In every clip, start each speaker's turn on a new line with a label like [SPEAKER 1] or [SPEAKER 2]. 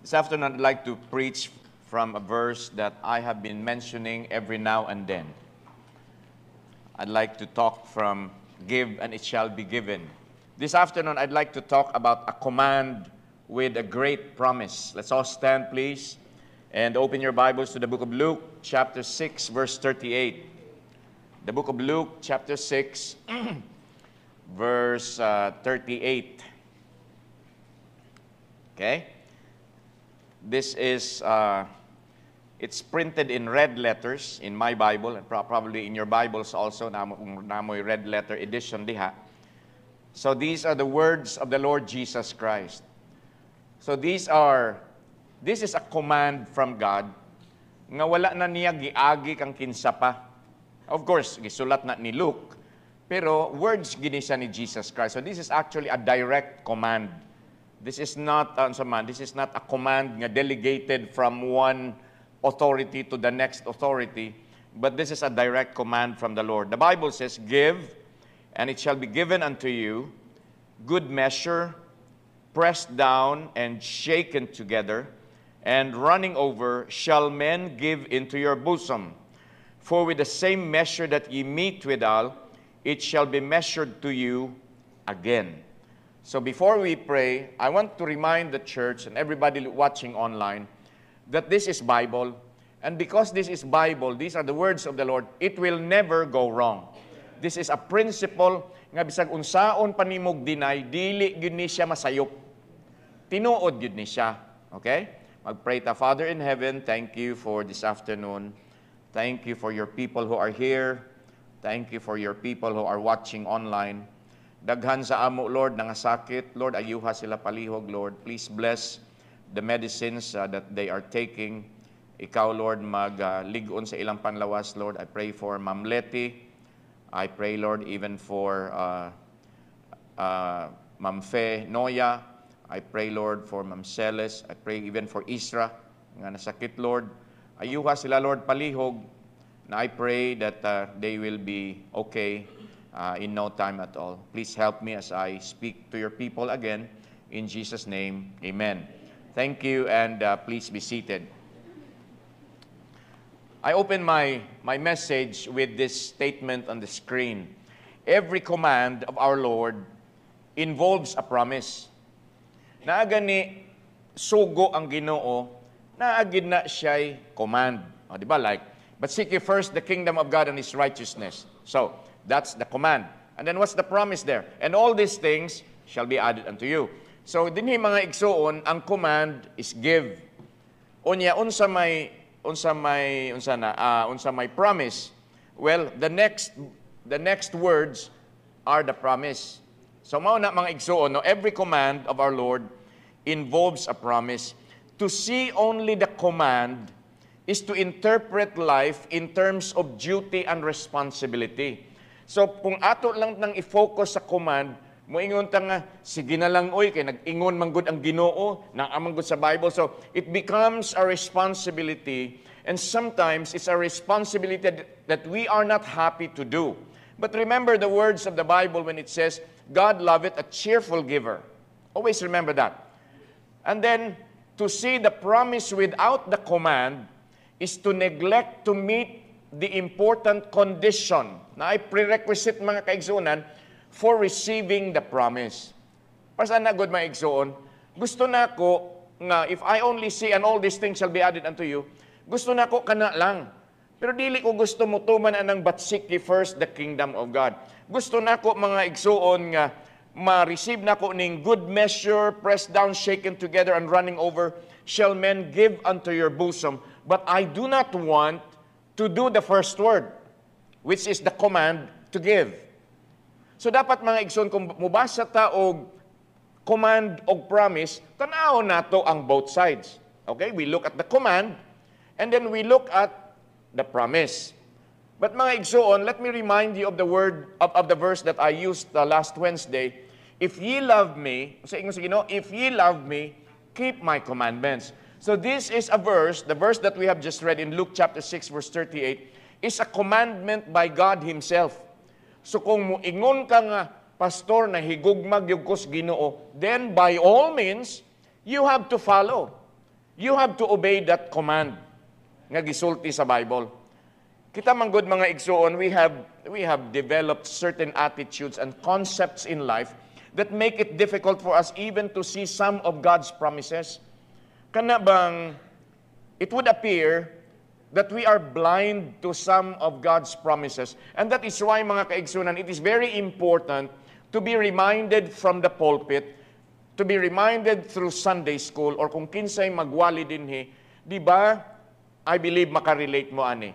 [SPEAKER 1] This afternoon, I'd like to preach from a verse that I have been mentioning every now and then. I'd like to talk from give and it shall be given. This afternoon, I'd like to talk about a command with a great promise. Let's all stand, please, and open your Bibles to the book of Luke, chapter 6, verse 38. The book of Luke, chapter 6, verse 38. Okay? This is, it's printed in red letters in my Bible, and probably in your Bibles also, namoy red letter edition diha. So these are the words of the Lord Jesus Christ. So this is a command from God, nga wala na niya giagi kang kinsa pa. Of course, gisulat na ni Luke, pero words gini siya ni Jesus Christ. So this is actually a direct command. This is not a command nga delegated from one authority to the next authority, but this is a direct command from the Lord. The Bible says, "Give, and it shall be given unto you, good measure, pressed down and shaken together, and running over, shall men give into your bosom. For with the same measure that ye mete withal, it shall be measured to you again." So before we pray, I want to remind the church and everybody watching online that this is Bible. And because this is Bible, these are the words of the Lord, it will never go wrong. This is a principle nga bisag unsaon panimog dinay, dili gyud ni siya masayop. Tinuod gyud ni siya. Okay? Magpray ta. Father in heaven, thank you for this afternoon. Thank you for your people who are here. Thank you for your people who are watching online. Daghan sa amo, Lord, nangasakit. Lord, ayuha sila palihog, Lord. Please bless the medicines that they are taking. Ikaw, Lord, mag-ligon sa ilang panlawas, Lord. I pray for Ma'am Letty. I pray, Lord, even for Ma'am Fe Noya. I pray, Lord, for Ma'am Celes. I pray even for Isra, nga nasakit, Lord. Ayuha sila, Lord, palihog. Na I pray that they will be okay in no time at all. Please help me as I speak to your people again. In Jesus' name, amen. Thank you, and please be seated. I open my message with this statement on the screen. Every command of our Lord involves a promise. Naaga ni sugo ang Ginoo, naagid na siya'y command. O, diba? Like, but seek ye first the kingdom of God and His righteousness. So, that's the command. And then what's the promise there? And all these things shall be added unto you. So, dinhi mga igsuon, ang command is give. Unya, unsa may promise? Well, the next words are the promise. So, mao na mga igsuon, no? Every command of our Lord involves a promise. To see only the command is to interpret life in terms of duty and responsibility. So, kung ato lang nang i-focus sa command, moingon ta nga, sige na lang, oy, kay nag-ingon manggod ang Ginoo, naamanggod sa Bible. So, it becomes a responsibility, and sometimes it's a responsibility that we are not happy to do. But remember the words of the Bible when it says, God loveth a cheerful giver. Always remember that. And then, to see the promise without the command is to neglect to meet the important condition na ay prerequisite mga kaigsuonan for receiving the promise. Para saan na, good mga igsuon? Gusto na ko nga, if I only see and all these things shall be added unto you, gusto na ko kana lang. Pero dili ko gusto mo tuman anang but seek ye first the kingdom of God. Gusto na ko mga igsuon nga, ma-receive na ko ning good measure, pressed down, shaken together, and running over, shall men give unto your bosom. But I do not want to do the first word, which is the command to give. So dapat mga igsoon, kung mubasa ta og command og promise, tanaw nato ang both sides. Okay? We look at the command, and then we look at the promise. But mga igsoon, let me remind you of the word, of the verse that I used last Wednesday. If ye love me, if ye love me, keep my commandments. So this is a verse, the verse that we have just read in Luke chapter 6 verse 38, is a commandment by God Himself. So kung muingon ka nga, pastor, na higugmag yung kus Ginoo, then by all means, you have to follow. You have to obey that command nga gisulti sa Bible. Kita manggod mga igsoon, we have developed certain attitudes and concepts in life that make it difficult for us even to see some of God's promises. Kana bang it would appear that we are blind to some of God's promises. And that is why, mga kaigsunan, it is very important to be reminded from the pulpit, to be reminded through Sunday school, or kung kinsay magwali dinhi, di ba, I believe makarelate mo ani.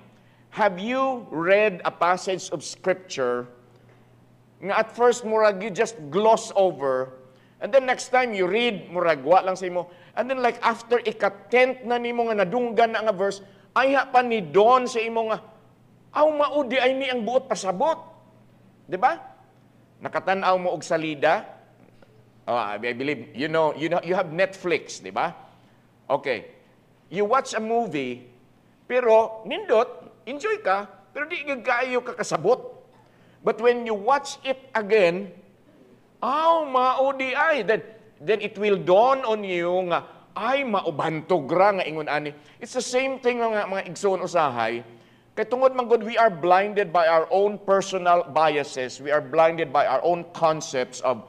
[SPEAKER 1] Have you read a passage of Scripture nga at first, murag, you just gloss over, and then next time you read, murag, wa lang sa imo, and then like after ika-10th na nimo nga nadunggan na nga verse, aya pa ni Don sa imo nga, aw maudi ay ni ang buot pasabot. Di ba? Nakatanaw mo og salida. Oh, I believe, you have Netflix, di ba? Okay. You watch a movie, pero nindot, enjoy ka, pero di kaayo ka kasabot. But when you watch it again, aw maudi ay, then it will dawn on you nga, ay maubantog ra nga ingon ani. It's the same thing nga mga igsoon usahay. Kay tungod man gud, we are blinded by our own personal biases. We are blinded by our own concepts of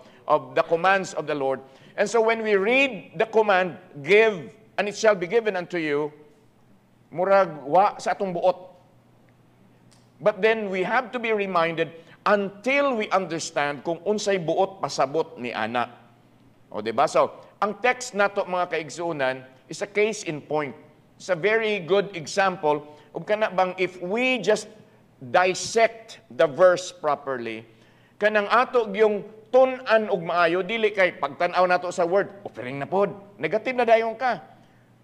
[SPEAKER 1] the commands of the Lord. And so when we read the command, give and it shall be given unto you, murag wa sa atong buot. But then we have to be reminded until we understand kung unsay buot pasabot ni ana. O diba? So, ang text nato mga kaigsuunan is a case in point. It's a very good example of kana bang if we just dissect the verse properly, kanang ato yung tun-an og maayo, dili kay pagtan-aw nato sa word, offering na pod. Negative na dayon ka.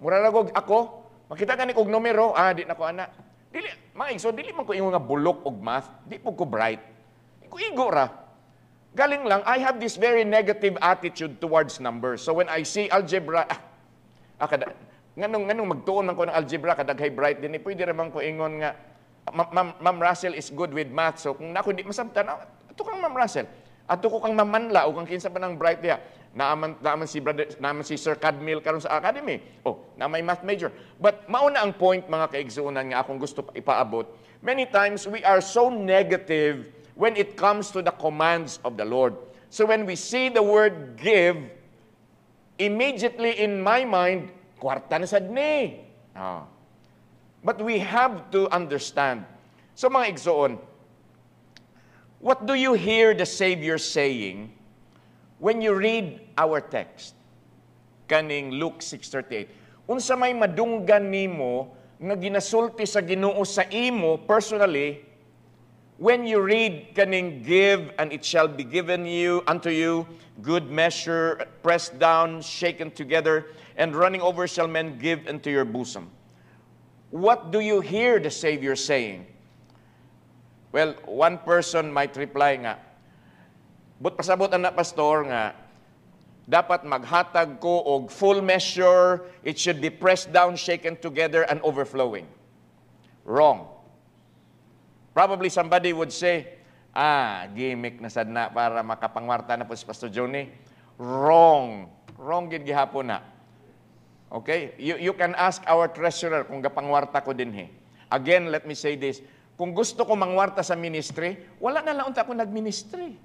[SPEAKER 1] Mura ragog ako, makita ka ni kog numero, di na ko ana. Dili, maigso, dili man ko ingon nga bulok og math, di po ko bright. Igo ra. Galing lang, I have this very negative attitude towards numbers. So when I see algebra, nganong magtuon man ko ng algebra, kadaghay bright din, pwede raman ko ingon nga, Ma'am Russell is good with math, so kung ako di masabtan, ato kang Ma'am Russell, ato ko kang mamanla, o kang kinsa pa ng bright diya, naaman si Sir Cadmil karon sa academy, na may math major. But mauna ang point, mga kaigsuunan nga akong gusto ipaabot, many times we are so negative when it comes to the commands of the Lord. So when we see the word give, immediately in my mind, kwarta na sad ni. But we have to understand. So mga igsoon, what do you hear the Savior saying when you read our text? Kaning Luke 6:38. Unsa may madunggan nimo nga ginasulti sa Ginoo sa imo personally, when you read kaning give and it shall be given you unto you, good measure, pressed down, shaken together, and running over shall men give into your bosom. What do you hear the Savior saying? Well, one person might reply nga, but pasabot na pastor nga, dapat maghatag ko og full measure, it should be pressed down, shaken together, and overflowing. Wrong. Probably somebody would say, gimmick na sad na para makapangwarta na po si Pastor Johnny. Wrong. Wrong gid gihapon na. Okay? You can ask our treasurer kung gapangwarta ko dinhi. Again, let me say this. Kung gusto ko mangwarta sa ministry, wala na lang unta ako nagministry.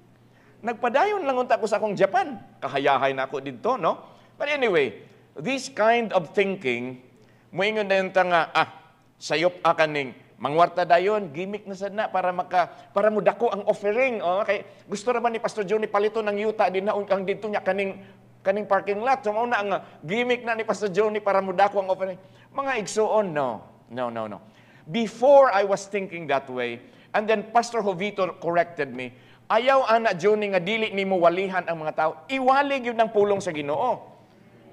[SPEAKER 1] Nagpadayon lang unta ako sa akong Japan. Kahayahay na ako dito, no? But anyway, this kind of thinking, moingon na yung nga, sayop kaning mangwarta dayon, gimmick na sad na para mo dako ang offering. Okay. Gusto ra ba ni Pastor Johnny palito ng yuta din na ang dito niya kaning parking lot. So mauna ang gimmick na ni Pastor Johnny para mo dako ang offering. Mga igsoon, no. Before I was thinking that way, and then Pastor Jovito corrected me, ayaw ana Johnny nga dili nimo walihan ang mga tao. Iwali gyud ng pulong sa Ginoo.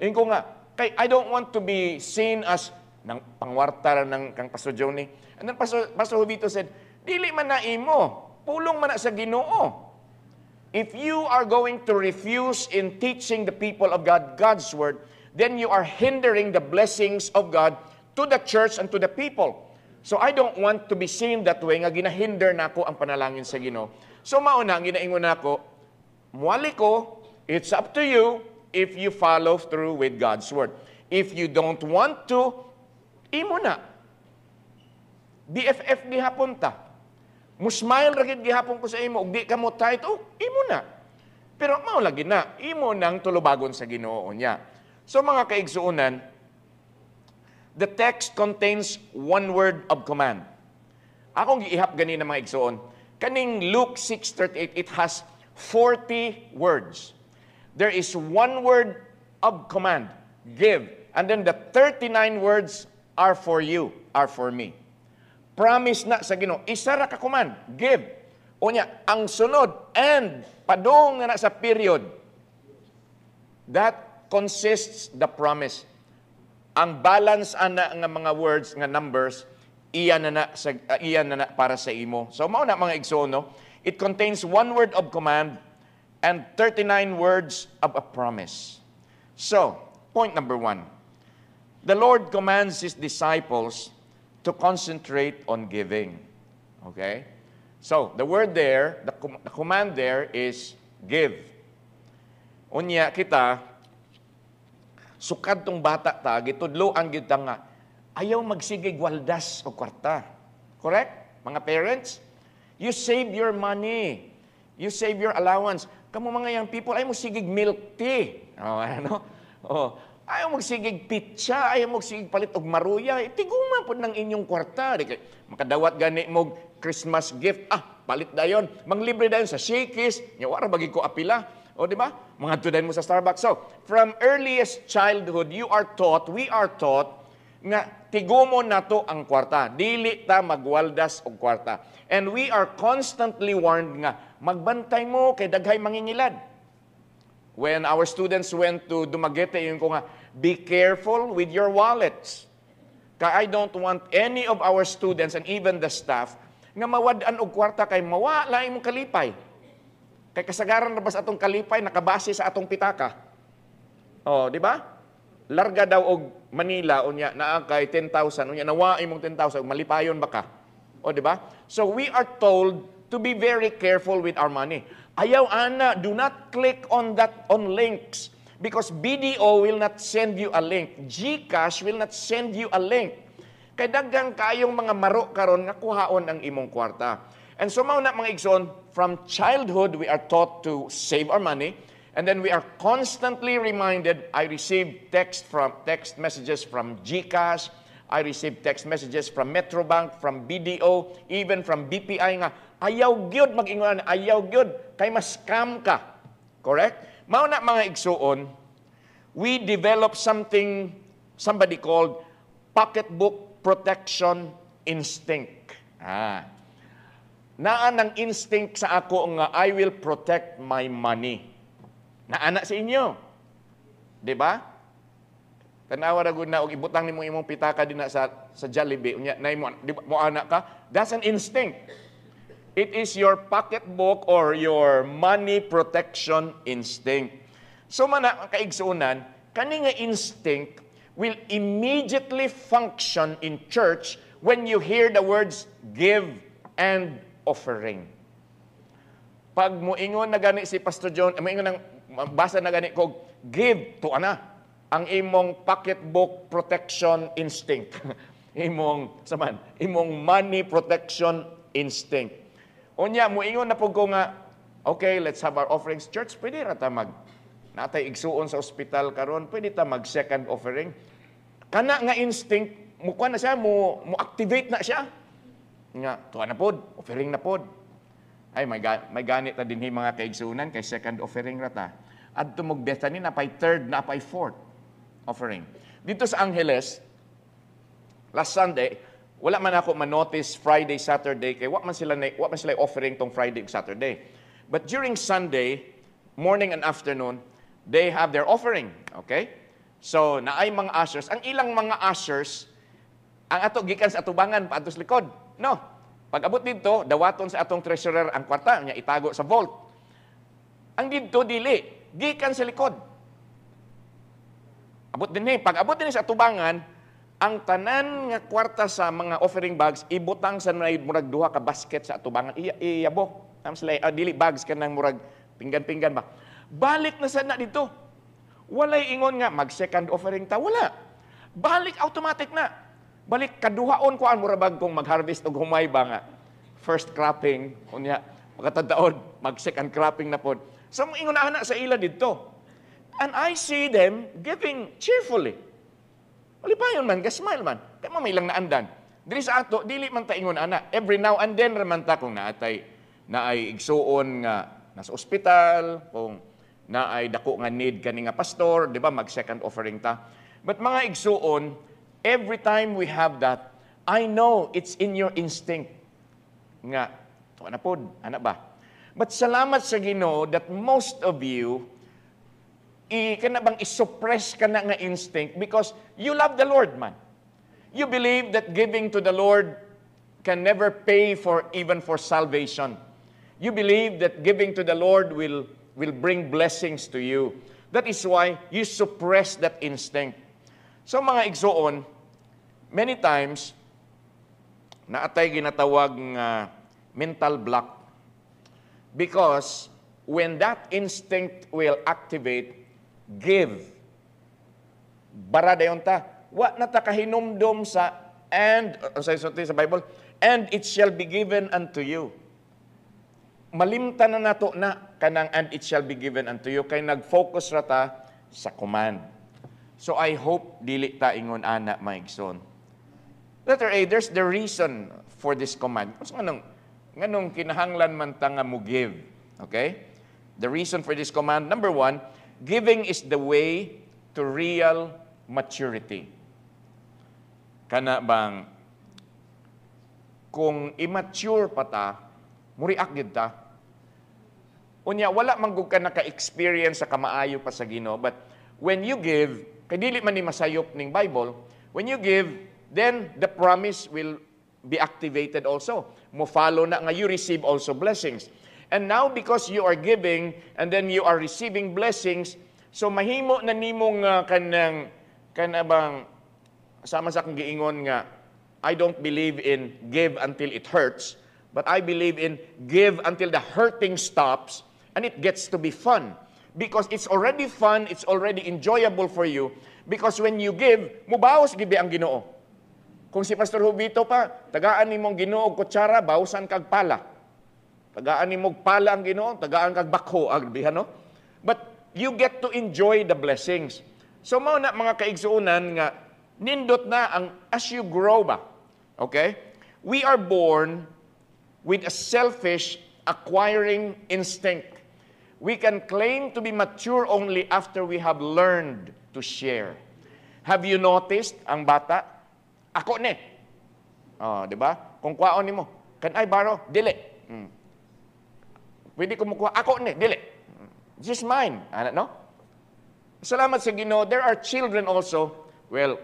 [SPEAKER 1] Ingo nga, kay I don't want to be seen as nang pangwarta ng kang Pastor Johnny. And then Pastor Jovito said, dili man na imo, pulong man na sa Ginoo. If you are going to refuse in teaching the people of God God's word, then you are hindering the blessings of God to the church and to the people. So I don't want to be seen that way nga ginahinder nako ang panalangin sa Ginoo. So mauna ang ginaingon nako, muali ko, it's up to you if you follow through with God's word. If you don't want to, imo na. BFF gihapon ta. Musmile ra gid gihapon ko sa imo, ug di ka mo tight, imo na. Pero mao lagi na, imo nang tulubagon sa Ginoo niya. So mga kaigsuonan, the text contains one word of command. Akong giihap ganina mga igsuon. Kaning Luke 6:38, it has 40 words. There is one word of command, give. And then the 39 words are for you, are for me. Promise na sa Ginoo, isa ra ka command, give. Unya, ang sunod, and, padung na sa period, that consists the promise. Ang balance ana nga mga words, nga numbers, iyan na para sa imo. So, mao na mga igsoon, no? It contains one word of command and 39 words of a promise. So, point number 1. The Lord commands His disciples to concentrate on giving. Okay? So, the word there, the command there is give. Unya kita, sukad tong bata ta, gitudloan gid ta nga, ayaw magsigig waldas o kwarta. Correct? Mga parents, you save your money. You save your allowance. Kamu mga young people, ayaw mo sigig milk tea. Ayaw mo sigig pizza, ayaw mo sigig palit og maruya. Tiguman po ng inyong kwarta. Makadawat gani mo Christmas gift. Palit dayon. Manglibre dayon sa Shakey's. Wara bagi ko apila. O, di ba? Mga tudan mo sa Starbucks. So, from earliest childhood, we are taught nga tigumo nato ang kwarta. Dili ta magwaldas og kwarta. And we are constantly warned nga magbantay mo kay daghay mangingilad. When our students went to Dumaguete, yun ko nga, be careful with your wallets. Kaya I don't want any of our students and even the staff nga mawad-an og kwarta kay mawala imong kalipay. Kay kasagaran na ba sa atong kalipay nakabase sa atong pitaka. Di ba? Larga daw og Manila unya naa kay 10,000 unya nawa imong 10,000 malipayon ba ka? Di ba? So we are told to be very careful with our money. Ayaw ana, do not click on links because BDO will not send you a link. GCash will not send you a link. Kay daghan kayong mga maro karon nga kuhaon ang imong kwarta. And so mao na mga igsoon, from childhood we are taught to save our money. And then we are constantly reminded, I receive text messages from GCash, I receive text messages from Metrobank, from BDO, even from BPI nga, ayaw gyud mag-ingon, ayaw gyud, kay mas scam ka. Correct? Mao na mga igsuon, we develop somebody called pocketbook protection instinct. Naa ng instinct sa ako nga, I will protect my money. Naana sa inyo. Di ba? Tanawa ra gud na og ibutang nimo imong pitaka dinha sa Jollibee unya nay mo anak ka. That's an instinct. It is your pocketbook or your money protection instinct. So mana kaigsuonan, kani nga instinct will immediately function in church when you hear the words give and offering. Pag moingon na gani si Pastor John, moingon nang basa na gani ko, give to ana ang imong pocketbook protection instinct. imong money protection instinct. Unya moingon na pud ko nga, okay, let's have our offerings. Church, pwede ra ta natay igsuon sa ospital karon, pwede ta mag second offering. Kana nga instinct, mukha na siya, mo activate na siya. Nga, tuwa na pod, offering na pod. Ay, may ganit na din mga kaigsunan kay second offering rata. At tumog Bethany na pay third, na pay fourth offering. Dito sa Angeles, last Sunday, wala man ako manotice Friday, Saturday, kay wala man sila offering tong Friday ug Saturday. But during Sunday, morning and afternoon, they have their offering. Okay? So, naay mga ushers. Ang ilang mga ushers, ang ato gikan sa atubangan, paadtos likod. No. Pag abot dito, dawaton sa atong treasurer ang kwarta, niya itago sa vault. Ang dito, dili. Gikan sa likod. Pag abot din sa atubangan, ang tanan nga kwarta sa mga offering bags, ibutang sa murag duha ka basket sa atubangan. Iyabo. Dili bags ka ng murag pinggan-pinggan ba. Balik na sana dito. Walay ingon nga, mag-second offering ta. Wala. Balik automatic na. Balik kaduhaon ko ang murabag kung mag-harvest o humay ba nga. First cropping, kunya, makatadaon, mag-second cropping na po. So, ingon na anak sa ila dito. And I see them giving cheerfully. Malipayon man, gasmile man. Kaya may lang naandan. Dili sa ato, dili man ta ingon ana. Every now and then raman ta kung naay igsuon nga nasa ospital, kung naay dako nga need kani nga pastor, di ba, mag second offering ta. But mga igsuon, every time we have that, I know it's in your instinct nga tuwa na pod, ana ba? But salamat sa Ginoo that most of you kana bang isuppress ka na nga instinct because you love the Lord man. You believe that giving to the Lord can never pay for even for salvation. You believe that giving to the Lord will bring blessings to you. That is why you suppress that instinct. So mga igsoon, many times, naatay ginatawag nga mental block. Because when that instinct will activate, give. Bara dayon ta. Wa na ta kahinumdom sa sa Bible, and it shall be given unto you. Malimtan na nato na kanang and it shall be given unto you kay nag-focus ra ta sa command. So I hope dili ta ingon ana maigsoon. Letter A, there's the reason for this command. Kung nganong kinahanglan man ta nga mo give. Okay? The reason for this command, number 1, giving is the way to real maturity. Kana bang kung immature pa ta, muriak gid ta. Unya wala man gud ka naka-experience sa kamaayo pa sa Ginoo, but when you give, kay dili man ni masayop ning Bible, when you give, then the promise will be activated also. Mo follow na nga you receive also blessings. And now because you are giving and then you are receiving blessings, so mahimo na nimong kanabang sama sa akong giingon nga, I don't believe in give until it hurts, but I believe in give until the hurting stops and it gets to be fun. Because it's already fun, it's already enjoyable for you. Because when you give, mubawas gibi ang Ginoo. Kung si Pastor Hubito pa, tagaan ni mong Ginoo og kutsara, bawsan kag pala. Tagaan ni mong pala ang Ginoo, tagaan kag bakho, agbihan, no? But you get to enjoy the blessings. So mao na mga kaigsuunan nga, nindot na ang as you grow ba. Okay? We are born with a selfish acquiring instinct. We can claim to be mature only after we have learned to share. Have you noticed ang bata? Ako ni. Oh, di ba? Kung kwaon nimo, can I borrow? Dili. Pwede ko mukuha. Ako ni, dili. This is mine. Ano, no? Salamat sa Ginoo. There are children also. Well,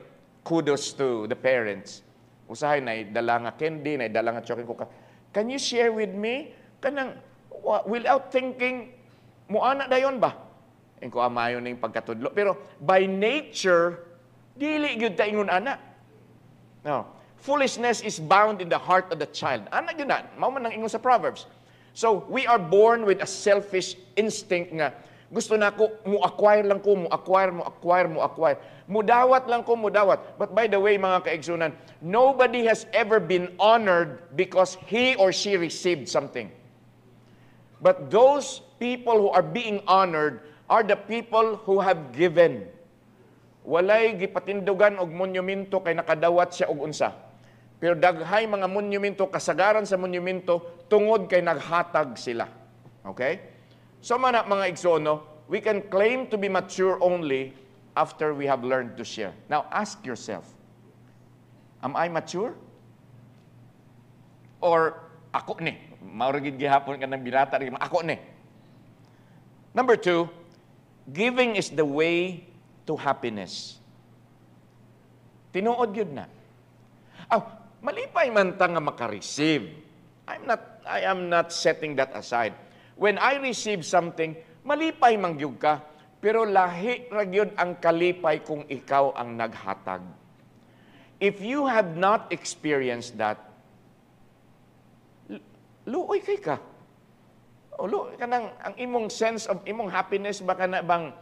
[SPEAKER 1] kudos to the parents. Usahay na dala nga candy, na dala nga chocolate ko. Can you share with me? Kanang, without thinking, muana dayon ba? Ang ko amayon na yung pagkatudlo. Pero by nature, dili gyud ta ingon ana. No. Foolishness is bound in the heart of the child. Ana gyud na. Mao man nang ingon sa Proverbs. So, we are born with a selfish instinct nga gusto na ko, mu-acquire lang ko, mu-acquire. Mudawat lang ko, mudawat. But by the way, mga kaigsunan, nobody has ever been honored because he or she received something. But those people who are being honored are the people who have given. Walay gipatindugan og monumento kay nakadawat siya og unsa. Pero daghay mga monumento, kasagaran sa monumento, tungod kay naghatag sila. Okay? So mga igsono, we can claim to be mature only after we have learned to share. Now, ask yourself, am I mature? Or ako ni? Mauragid gihapon ka ng binata, ako ni. Number 2, giving is the way to happiness. Tinuod yun na. Malipay man ta nga makareceive. I am not setting that aside. When I receive something, malipay mangyug ka, pero lahi ra gyud ang kalipay kung ikaw ang naghatag. If you have not experienced that, luoy kay ka. Kanang ang imong sense of imong happiness baka na bang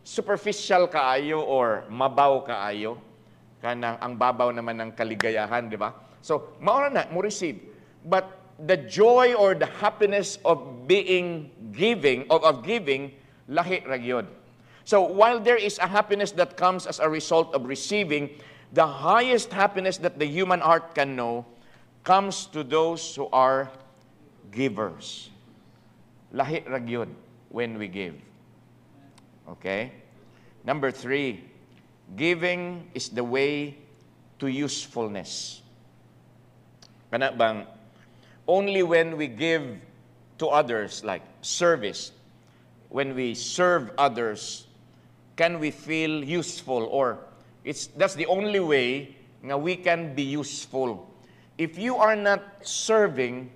[SPEAKER 1] superficial kaayo or mabaw kaayo. Kanang ang babaw naman ng kaligayahan, di ba? So, mauna na, mo receive. But the joy or the happiness of being giving, of giving, lahi ragyod. So, while there is a happiness that comes as a result of receiving, the highest happiness that the human heart can know comes to those who are givers. Lahi ragyod when we give. Okay? Number 3, giving is the way to usefulness. Kana bang, only when we give to others, like service, when we serve others, can we feel useful, or that's the only way nga we can be useful. If you are not serving,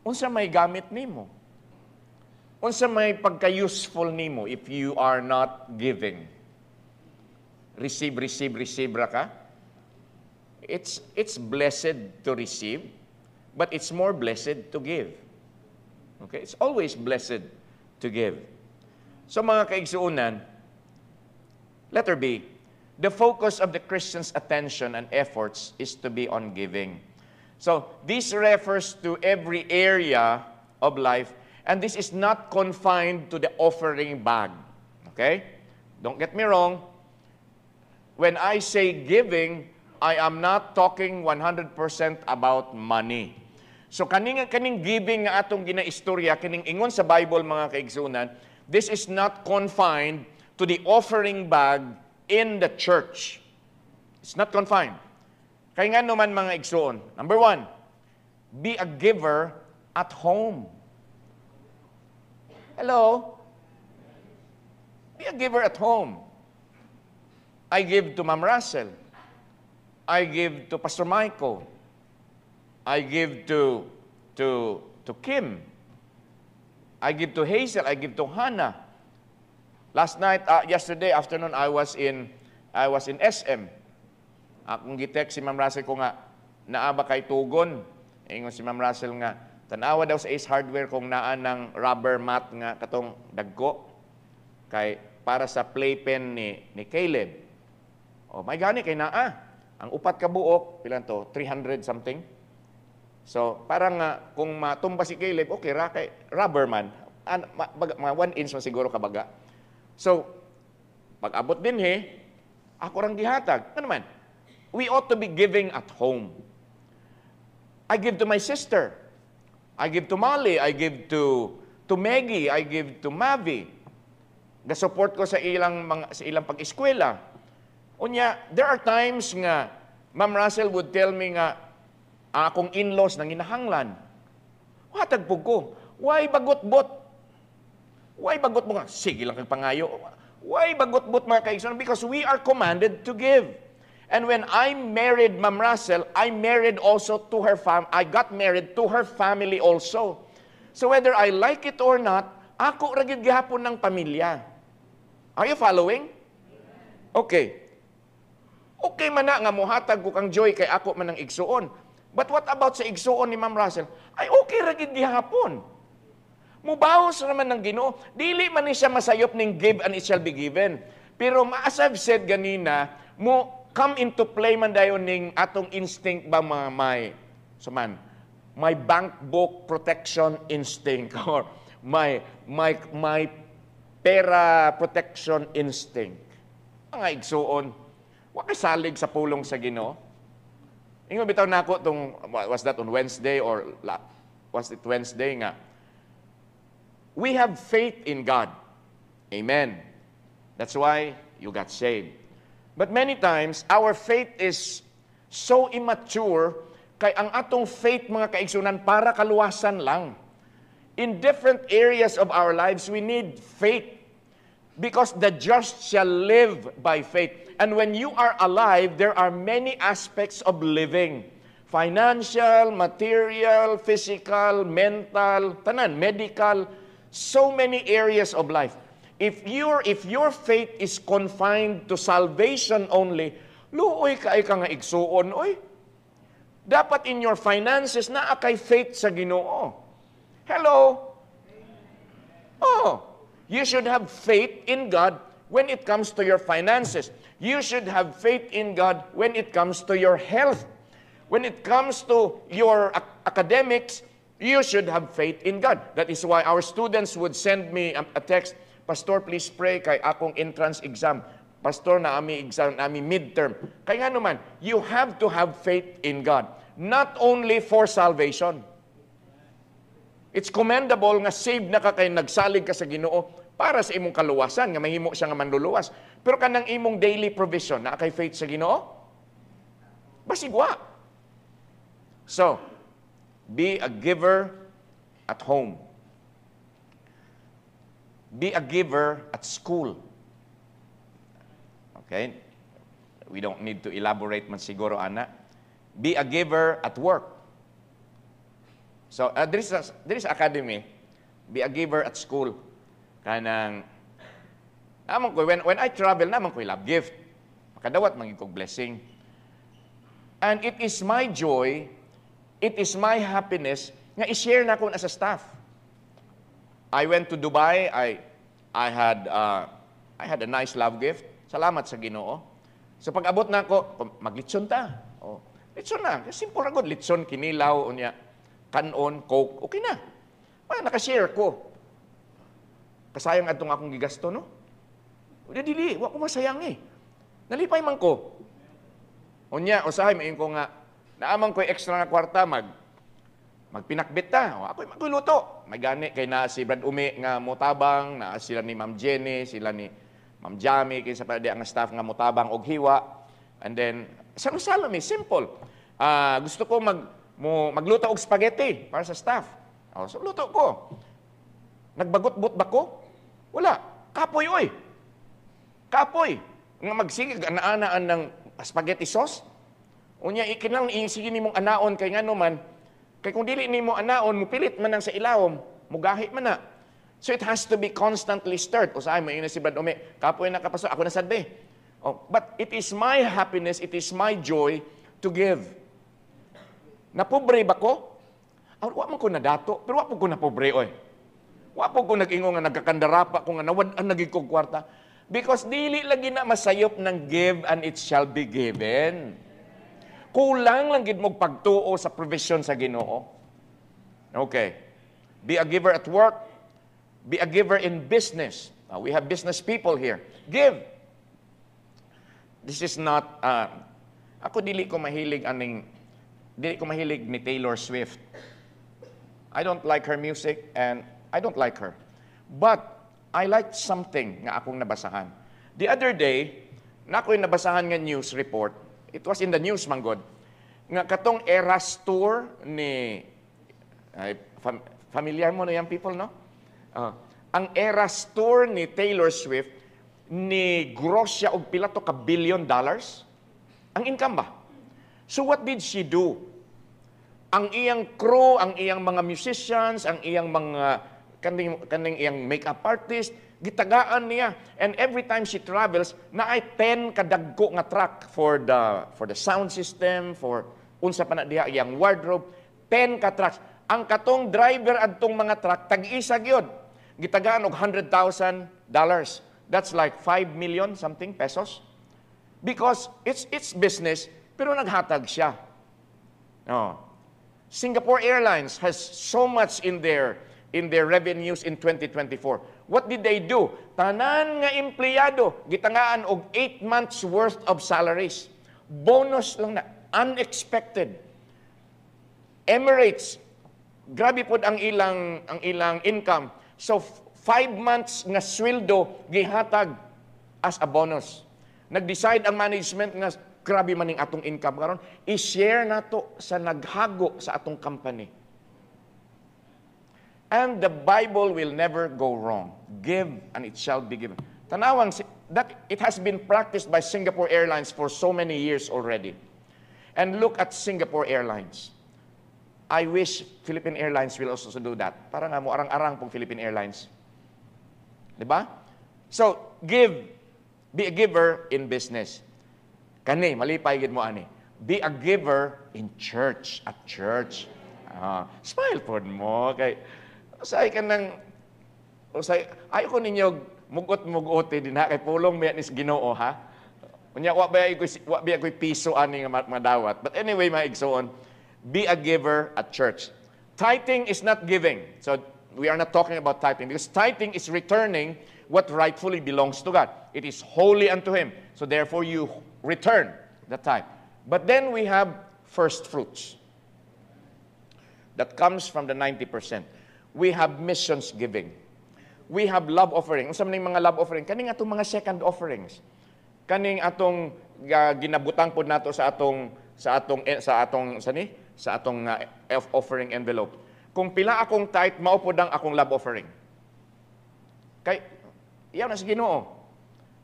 [SPEAKER 1] unsa may gamit nimo? Unsa may pagka-useful nimo if you are not giving? Receive ra ka? It's blessed to receive, but it's more blessed to give. Okay? It's always blessed to give. So mga kaigsuunan, letter B, the focus of the Christian's attention and efforts is to be on giving. So this refers to every area of life, and this is not confined to the offering bag. Okay? Don't get me wrong. When I say giving, I am not talking 100% about money. So kaning giving nga atong ginaistorya, kining ingon sa Bible mga kaigsunan, this is not confined to the offering bag in the church. It's not confined. Kaya nga naman mga igsuon. Number 1, be a giver at home. Hello? Be a giver at home. I give to Ma'am Russell. I give to Pastor Michael. I give to Kim. I give to Hazel. I give to Hannah. Yesterday afternoon, I was in SM. Akong gitext si Ma'am Russell ko nga, naaba kay tugon. Ingon si Ma'am Russell nga, tanawa daw sa Ace Hardware kung naa ng rubber mat nga katong dagko kay para sa playpen ni Caleb. Oh, may gani kay naa. Ang upat ka buok, pilan to? 300 something. So, parang kung matumba si Caleb, okay ra kay rubber man. Mga 1 inch man siguro kabaga. So, pag abot din ako rang gihatag. Ano man? We ought to be giving at home. I give to my sister. I give to Molly. I give to Maggie. I give to Mavi. Ga-support ko sa ilang pag-eskwela. Unya, there are times nga Ma'am Russell would tell me nga akong in-laws nang inahanglan. Hatag po ko. Why bagot-bot? Why bagot mo nga? Sige lang kang pangayo. Why bagot-bot mga kaigsunan? Because we are commanded to give. And when I married Ma'am Russell, I married also to her I got married to her family also. So whether I like it or not, ako ragid gihapon ng pamilya. Are you following? Okay. Okay man na nga muhatag ko kang joy kay ako man ng igsuon. But what about sa igsuon ni Ma'am Russell? Ay okay ragid gihapon. Mubawos naman ng Ginoo. Dili man ni siya masayop ning give and it shall be given. Pero as I've said ganina, mo come into play man dayon ning atong instinct ba mga my bank book protection instinct or my pera protection instinct. Mga igsuon, wa kay salig sa pulong sa Ginoo. Ingon bitaw nako tong was that on Wednesday or was it Wednesday nga? We have faith in God. Amen. That's why you got saved. But many times, our faith is so immature, kay ang atong faith, mga kaigsunan, para kaluwasan lang. In different areas of our lives, we need faith. Because the just shall live by faith. And when you are alive, there are many aspects of living. Financial, material, physical, mental, tanan, medical, so many areas of life. If your faith is confined to salvation only, luoy ka nga igsuon, oy. Dapat in your finances na kay faith sa Ginoo. Hello? Oh, you should have faith in God when it comes to your finances. You should have faith in God when it comes to your health. When it comes to your academics, you should have faith in God. That is why our students would send me a text, Pastor, please pray kay akong entrance exam. Pastor, na ami exam, na ami midterm. Kaya nga naman, you have to have faith in God. Not only for salvation. It's commendable nga saved na ka kay nagsalig ka sa Ginoo para sa imong kaluwasan, nga mahimo siya nga manluluwas. Pero kanang imong daily provision, na kay faith sa Ginoo, basigwa. So, be a giver at home. Be a giver at school. Okay? We don't need to elaborate man siguro, ana. Be a giver at work. So, there is academy. Be a giver at school. Kanang, naman ko, when I travel, naman ko love gift. Makadawat, mangin kong blessing. And it is my joy, it is my happiness, nga i-share na ko as a staff. I went to Dubai, I had a nice love gift. Salamat sa Ginoo. So pag abot na ako, maglitson ta. Oh, litson na. Simple ra gud, litson, kinilaw, unya, kanon, coke, okay na. Nakashare ko. Kasayang atong akong gigasto, no? O dili, wa ko masayang eh. Nalipay man ko. Unya, usahay mayon ko nga naamang ko extra nga kwarta magpinakbit ta. O, ako'y magluto. May gani kay na si Brad Umi nga motabang, na sila ni Ma'am Jenny, sila ni Ma'am Jamie, kaysa pa di ang staff nga motabang og hiwa. And then, salo-salo simple. Gusto ko magluto og spaghetti para sa staff. O, so luto ko. Nagbagot-but ba ko? Wala. Kapoy, oy. Kapoy. Nga magsigig, anaanaan ng spaghetti sauce. Unya, ikinang sige ni mong anaon, kay nga naman, kay kung dili ni mo anaon, mupilit man ang sa ilawom, mugahi man na. So it has to be constantly stirred. O saan, may ina si Brad Ome, kapoy na kapaso, ako na sadbe. Oh, but it is my happiness, it is my joy to give. Napobre ba ko? Wa man ko na dato, pero wa po ko napobre, oy. Wa po ko nag-ingo nga nagkakandarapa ko nga nawad-an naging kong kwarta. Because dili lagi na masayop ng give and it shall be given. Kulang lang gid mo pagtuo sa provision sa Ginoo. Okay. Be a giver at work. Be a giver in business. We have business people here. Give. This is not, ako dili ko mahilig ni Taylor Swift. I don't like her music and I don't like her. But I like something nga akong nabasahan. The other day, na ako'y nabasahan nga news report, it was in the news, manggod, nga katong Eras Tour ni, familiar mo na yan people, no? Ang Eras Tour ni Taylor Swift, ni gross siya og pila to ka $1 billion. Ang income ba? So what did she do? Ang iyang crew, ang iyang mga musicians, ang iyang mga kaning iyang makeup artist, gitagaan niya. And every time she travels, naay 10 kadagko nga truck for the sound system, for unsa pa na diha iyang wardrobe, 10 ka trucks. Ang katong driver adtong mga truck tag-isa gyud. Gitagaan og $100,000. That's like 5 million something pesos. Because it's business, pero naghatag siya. No. Singapore Airlines has so much in their revenues in 2024. What did they do? Tanan nga empleyado, gitangaan og 8 months worth of salaries. Bonus lang na, unexpected. Emirates, grabe pod ang ilang income. So 5 months nga sweldo gihatag as a bonus. Nag-decide ang management nga grabe maning atong income karon, i-share nato sa naghago sa atong company. And the Bible will never go wrong. Give and it shall be given. Tanawang, that it has been practiced by Singapore Airlines for so many years already. And look at Singapore Airlines. I wish Philippine Airlines will also do that. Para nga mo arang-arang pong Philippine Airlines. Diba? So, give. Be a giver in business. Kani, malipay gid mo ani. Be a giver in church, at church. Smile po mo. Kay, usay ka ng, ayaw ko ninyo mugot din ha, kay pulong may nis Ginoo ha. Unya, wa ba ako'y piso ani nga madawat. But anyway, mga igsoon, be a giver at church. Tithing is not giving. So, we are not talking about tithing because tithing is returning what rightfully belongs to God. It is holy unto Him. So, therefore, you return the tithe. But then we have first fruits. That comes from the 90%. We have missions giving. We have love offering. Unsa man ning mga love offering? Kaning atong mga second offerings. Kaning atong ginabutang pod nato sa atong offering envelope. Kung pila akong tithe, mao pod ang akong love offering. Kay iyaw na sa Ginoo.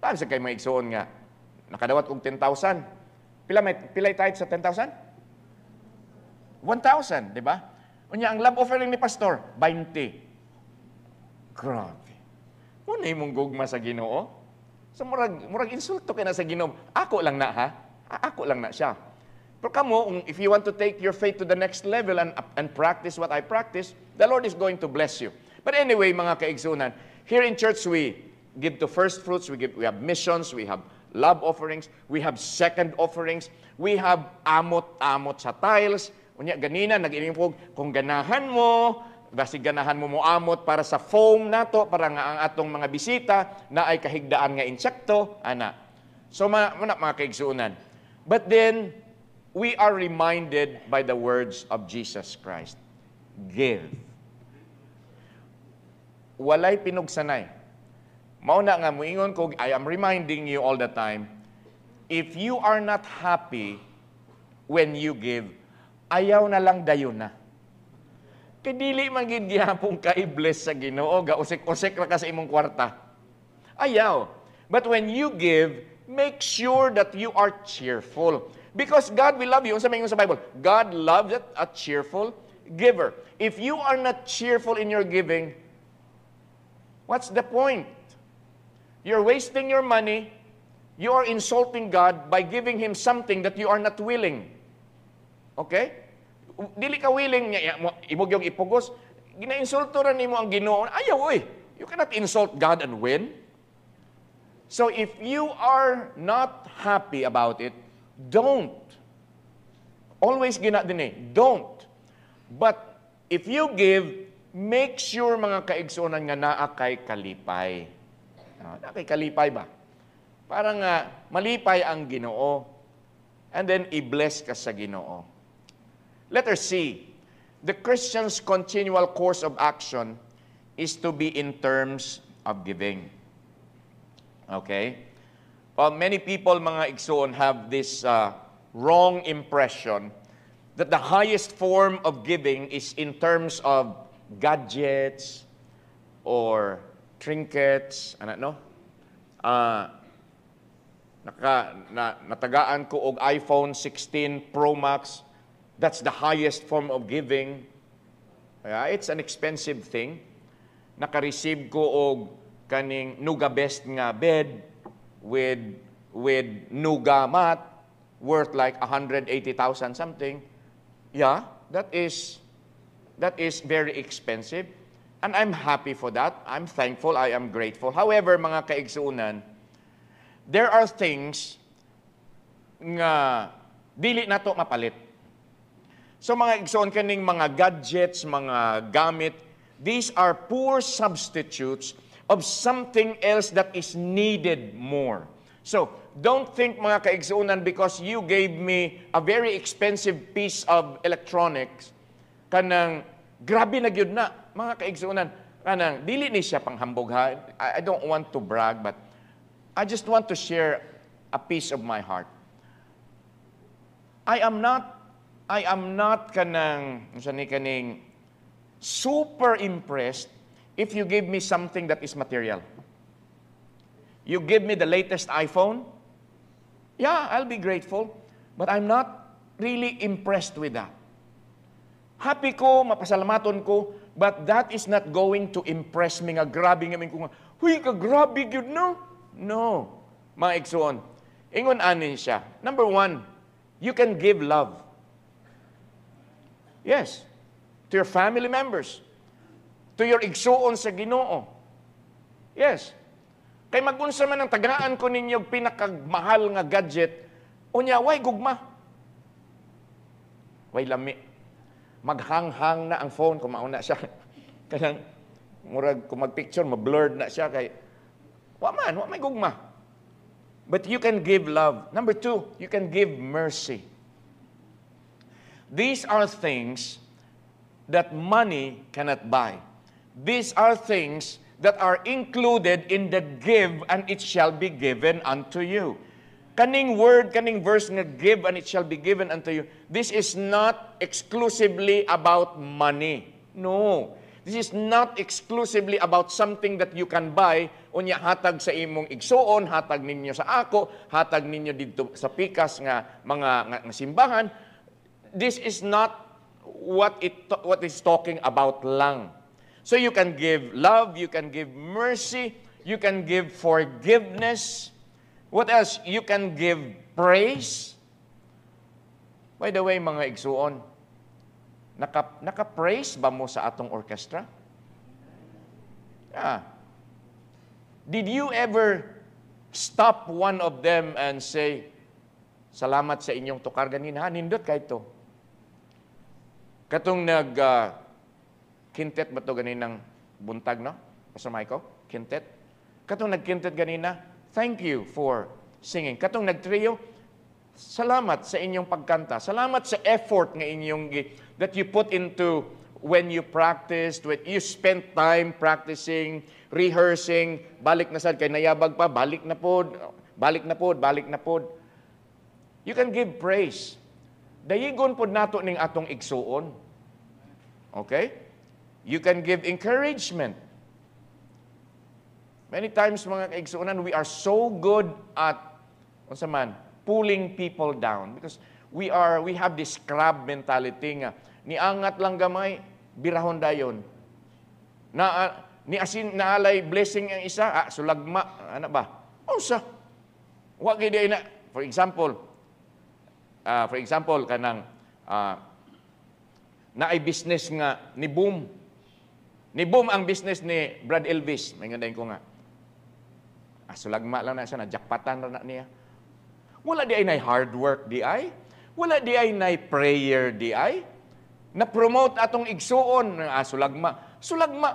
[SPEAKER 1] Taag sa kay maigsoon nga nakadawat og 10,000. Pilay tithe sa 10,000? 1,000, di ba? Unya ang love offering ni pastor 20. Grabe. Muna imong gugma sa Ginoo. So murag insulto kay na sa Ginoo. Ako lang na ha. Ako lang na siya. Pero kamo, if you want to take your faith to the next level and practice what I practice, the Lord is going to bless you. But anyway, mga kaigsunan, here in church we give to first fruits, we have missions, we have love offerings, we have second offerings, we have amot-amot sa tiles. Unya ganina nag-ining kung ganahan mo, basi ganahan mo moamot para sa foam nato para nga ang atong mga bisita na ay kahigdaan nga insekto ana. So mga kaigsunan. But then we are reminded by the words of Jesus Christ. Give. Walay pinugsanay. Mauna nga muingon ko, I am reminding you all the time, if you are not happy when you give, ayaw na lang dayon na. Kay dili man gid gyapon ka i-bless sa Ginoo, gausik-usik ra ka sa imong kwarta. Ayaw. But when you give, make sure that you are cheerful. Because God will love you. Unsa may sa Bible? God loves a cheerful giver. If you are not cheerful in your giving, what's the point? You're wasting your money. You are insulting God by giving Him something that you are not willing. Okay? Dili ka willing niya, imog yung ipugos, gina-insulto ra nimo ang Ginoo. Ayaw, oy. You cannot insult God and win. So if you are not happy about it, don't. Always gina din don't. But if you give, make sure mga kaigsunan nga naa kay kalipay. Na kay kalipay ba? Para nga malipay ang Ginoo. And then i-bless ka sa Ginoo. Letter C. The Christian's continual course of action is to be in terms of giving. Okay? Well, many people, mga igsoon, have this wrong impression that the highest form of giving is in terms of gadgets or trinkets, natagaan ko og iPhone 16 Pro Max. That's the highest form of giving. It's an expensive thing. Naka-receive ko og kaning Nuga Best nga bed with Nuga mat worth like 180,000 something. Yeah, that is very expensive. And I'm happy for that. I'm thankful. I am grateful. However, mga kaigsuunan, there are things nga dili nato mapalit. So mga igsoon kaning mga gadgets, mga gamit, these are poor substitutes of something else that is needed more. So, don't think mga kaigsuunan because you gave me a very expensive piece of electronics, kanang grabe na gyud na, mga kaigsuunan, kanang dili ni siya panghambog ha. I don't want to brag, but I just want to share a piece of my heart. I am not kaning super impressed if you give me something that is material. You give me the latest iPhone, yeah, I'll be grateful, but I'm not really impressed with that. Happy ko, mapasalamaton ko, but that is not going to impress me nga grabe nga ko nga, huy, ka grabe yun, no? No. Mga igsoon, ingon anin siya. Number one, you can give love. Yes. To your family members. To your igsoon sa Ginoo. Yes. Kay magunsa man ang tagaan ko ninyo pinakagmahal nga gadget, unya, way gugma. Way lami. Maghang-hang na ang phone, kung mauna siya. Kaya, murag, kung mag-picture, ma-blurred na siya, kay, wa may gugma. But you can give love. Number 2, you can give mercy. These are things that money cannot buy. These are things that are included in the give, and it shall be given unto you. Kaning word, kaning verse nga give, and it shall be given unto you, this is not exclusively about money. No. This is not exclusively about something that you can buy, unya hatag sa imong igsuon, hatag ninyo sa ako, hatag ninyo dito sa pikas nga mga nga simbahan. This is not what is talking about lang. So you can give love, you can give mercy, you can give forgiveness. What else? You can give praise. By the way, mga igsuon, naka-praise ba mo sa atong orchestra? Yeah. Did you ever stop one of them and say, salamat sa inyong tukar ganina, nindot kay ito. Katong kintet ba ito ganinang buntag, no? Pastor Michael, kintet. Katong nagkintet ganina, thank you for singing. Katong nagtrio, salamat sa inyong pagkanta. Salamat sa effort nga inyong that you put into when you practiced, when you spent time practicing, rehearsing, balik na sad kay nayabag pa, balik na pod, balik na pod, balik na pod. You can give praise. Dayigon pod nato ning atong igsuon. Okay? You can give encouragement. Many times, mga kaigsuunan, we are so good at, unsa man, pulling people down. Because we have this crab mentality nga, niangat lang gamay, birahon dayon. Ni asin naalay blessing ang isa, sulagma, ano ba? Unsa? Wa gid na, for example, kanang naay business nga ni Boom. Ni Boom ang business ni Brad Elvis. May ngandayin ko nga. Sulagma lang na siya, na-jackpatan na niya. Wala di ay na hard work di ay. Wala di ay na prayer di ay. Na-promote atong igsuon. Sulagma. Sulagma.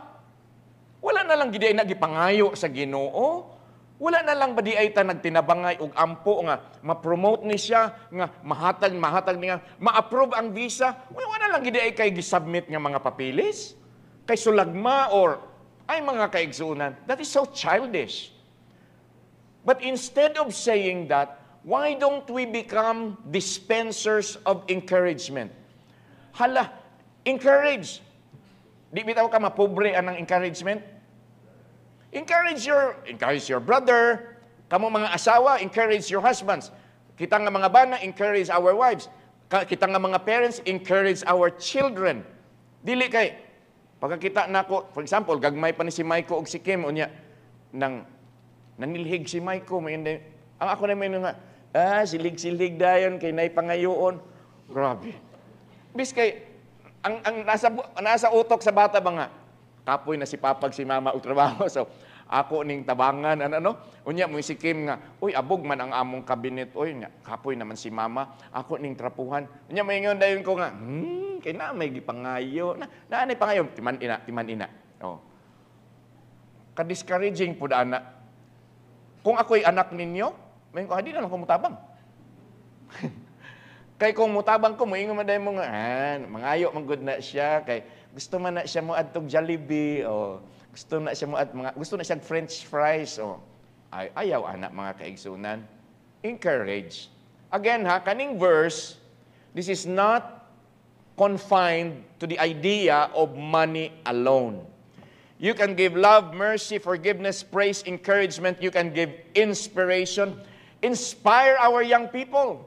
[SPEAKER 1] Wala na lang gidi ay nagipangayo sa Ginoo. Wala na lang ba di ay ta nagtinabangay og ampo nga ma-promote ni siya nga mahatag niya ma-approve ang visa. Wala na lang gidi ay kay gi-submit nga mga papilis. Kay sulagma or ay mga kaigsuunan. That is so childish. But instead of saying that, why don't we become dispensers of encouragement? Hala, encourage. Di bitaw ka mapobre anang encouragement? Encourage your brother. Kamo mga asawa, encourage your husbands. Kita nga mga bana, encourage our wives. Kita nga mga parents, encourage our children. Dili kay pagkakita nako, for example, gagmay pa ni si Maiko og si Kim unya nanilhig si Maiko, ang ako na may nga, silig-silig dayon kay nay pangayoon. Grabe. Bis kay ang nasa utok sa bata ba nga, kapoy na si papag si mama og trabaho. So ako ning tabangan unya mo si Kim nga, uy abog man ang among kabinet, uy nga kapoy naman si mama, ako ning trapuhan. Unya maingon dayon ko nga, kay na may gipangayo na anay pangayo timan ina. Oh. Ka-discouraging pud ana. Kung ako'y anak ninyo, may ko di na lang ko mutabang. Kay kung mutabang ko moingon man dayon mo nga, mangayo man gud na siya kay gusto man na siya mo adtong Jollibee o gusto na siya French fries o ayaw anak mga kaigsunan. Encourage. Again kaning verse, this is not confined to the idea of money alone. You can give love, mercy, forgiveness, praise, encouragement. You can give inspiration. Inspire our young people.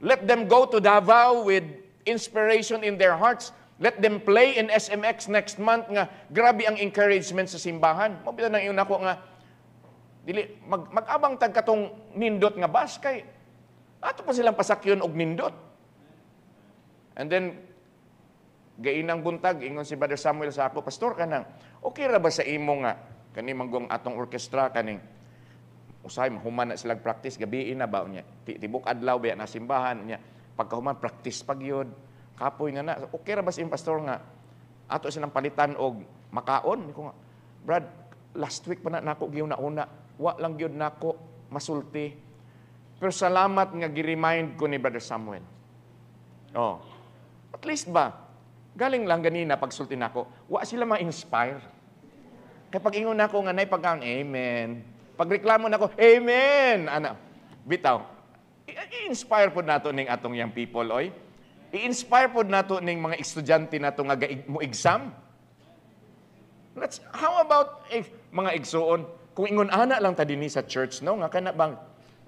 [SPEAKER 1] Let them go to Davao with inspiration in their hearts. Let them play in SMX next month nga grabe ang encouragement sa simbahan. Mabita nang iyon ako nga dili mag-abang tag katong nindot nga bus kay ato pa silang pasakyon og nindot. And then gainang buntag ingon si Brother Samuel sa ako, pastor kanang okay ra ba sa imo nga Kani manggong atong orkestra, kaning usay, mahuman na silang practice, gabiin na ba niya. Tibok adlaw, ba na simbahan niya. Pagkahuman, practice pagyod. Kapoy nga na. Okay ra ba si pastor nga, ato silang palitan og makaon? Ko nga, Brad, last week pa na nako giyon na una. Wa lang gyud nako masulti. Pero salamat nga gi-remind ko ni Brother Samuel. Oh. At least ba, galing lang ganina pagsulti nako, wa sila ma-inspire. Kaya pag ingon nako nga nay pagkaon, amen. Pagreklamo nako, amen. Ana, bitaw. I-inspire po nato ning atong young people, oy. I-inspire po nato ning mga estudyante nato nga mo exam. How about mga igsuon, kung ingon ana lang ta dinhi sa church, no, nga kana bang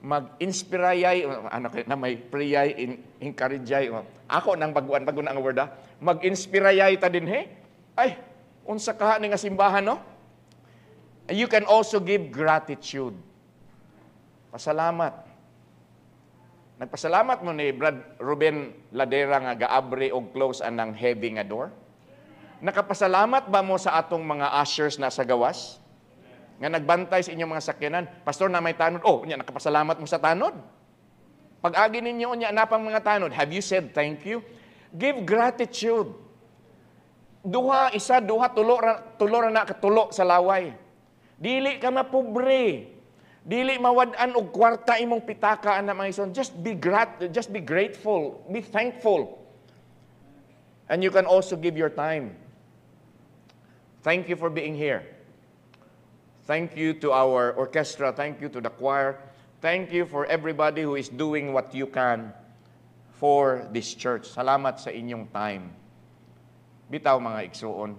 [SPEAKER 1] mag-inspirayay, ano na may prayay, encouragey. Ako nang baguan ang word, mag-inspirayay ta din, he? Ay, unsa ka ni nga simbahan, no? And you can also give gratitude. Pasalamat. Nagpasalamat mo ni Brad Ruben Ladera nga gaabre og close anang heavy nga door? Nakapasalamat ba mo sa atong mga ushers na sa gawas? Nga nagbantay sa inyong mga sakyanan? Pastor, na may tanod. Oh, unya, nakapasalamat mo sa tanod. Pag-agi ninyo, unya, napang mga tanod. Have you said thank you? Give gratitude. Duha, isa, duha, tulo ra na katulo sa laway. Dili ka mapobre. Dili mawad-an og kwarta imong pitaka ana mga ison. Just be grateful. Be thankful. And you can also give your time. Thank you for being here. Thank you to our orchestra. Thank you to the choir. Thank you for everybody who is doing what you can for this church. Salamat sa inyong time. Bitaw mga igsuon.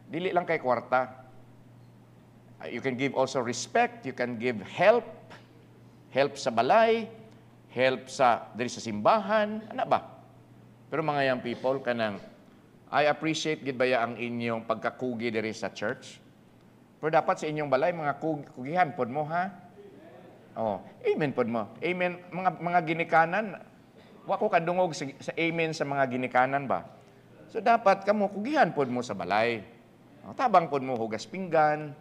[SPEAKER 1] Dili lang kay kwarta. You can give also respect. You can give help. Help sa balay. Help sa diri sa simbahan. Ano ba? Pero mga young people, kanang I appreciate gid baya ang inyong pagkakugi diri sa church. Pero dapat sa inyong balay, mga kugihan pod mo, ha? Oh, amen pod mo. Amen. Mga ginikanan, wa ko kadungog sa amen sa mga ginikanan ba? So dapat kamo kugihan pod mo sa balay. Tabang pod mo hugas pinggan.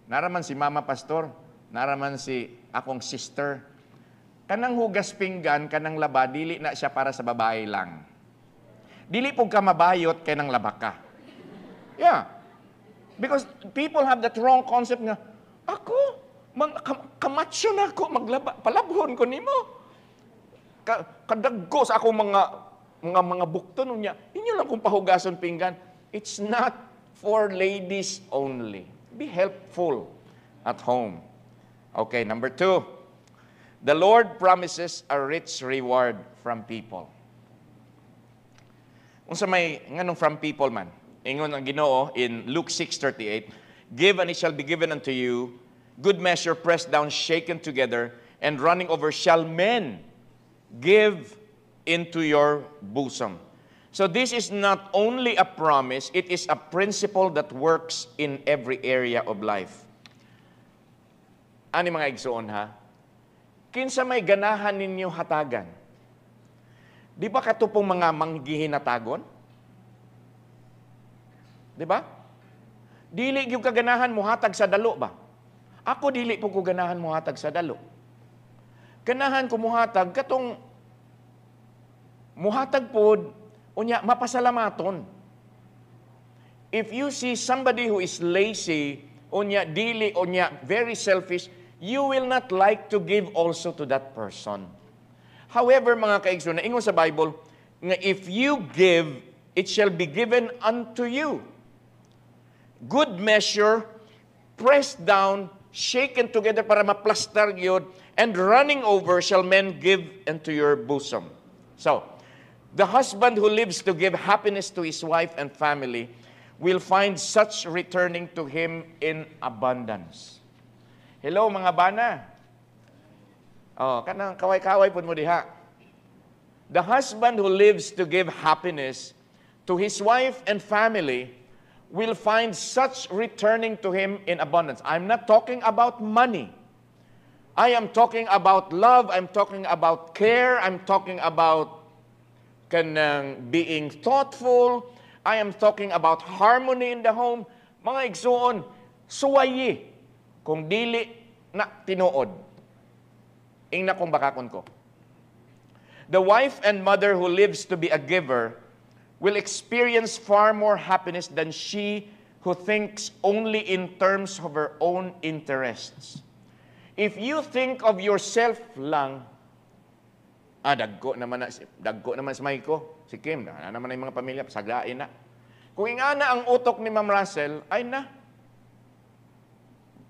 [SPEAKER 1] Naraman si Mama Pastor, naraman si akong sister. Kanang hugas pinggan, kanang laba, dili na siya para sa babae lang. Dili po ka mabayot kay nang laba ka. Yeah. Because people have that wrong concept nga, ako, kamatsyo na ako, maglaba, palabhon ko nimo. Kadagko sa akong mga bukton niya, inyo lang kung pahugason pinggan. It's not for ladies only. Be helpful at home. Okay, number 2. The Lord promises a rich reward from people. Unsa may nganong from people man? Ingon ang Ginoo in Luke 6:38, give and it shall be given unto you, good measure pressed down, shaken together, and running over shall men give into your bosom. So this is not only a promise, it is a principle that works in every area of life. Ani mga igsoon, ha? Kinsa may ganahan ninyo hatagan? Di ba katupong mga manggihinatagon? Di ba? Dili gyud kaganahan mo hatag sa dalo ba? Ako dili po ko ganahan mo hatag sa dalo. Ganahan ko muhatag katong muhatag pod unya mapasalamaton. If you see somebody who is lazy, unya dili, unya very selfish, you will not like to give also to that person. However, mga kaigsoon, ingon sa Bible, nga if you give, it shall be given unto you. Good measure, pressed down, shaken together para maplastar yun, and running over shall men give into your bosom. So, the husband who lives to give happiness to his wife and family will find such returning to him in abundance. Hello mga bana. Oh, kanang kaway-kaway pud mo diha. The husband who lives to give happiness to his wife and family will find such returning to him in abundance. I'm not talking about money. I am talking about love. I'm talking about care. I'm talking about being thoughtful. I am talking about harmony in the home. Mga igsoon, suwayi kung dili na tinuod. Ing na kung bakakon ko. The wife and mother who lives to be a giver will experience far more happiness than she who thinks only in terms of her own interests. If you think of yourself lang, dagko naman sa may ko, si Kim, naman na yung mga pamilya, saglain na. Kung ingana ang utok ni Ma'am Russell, ay na,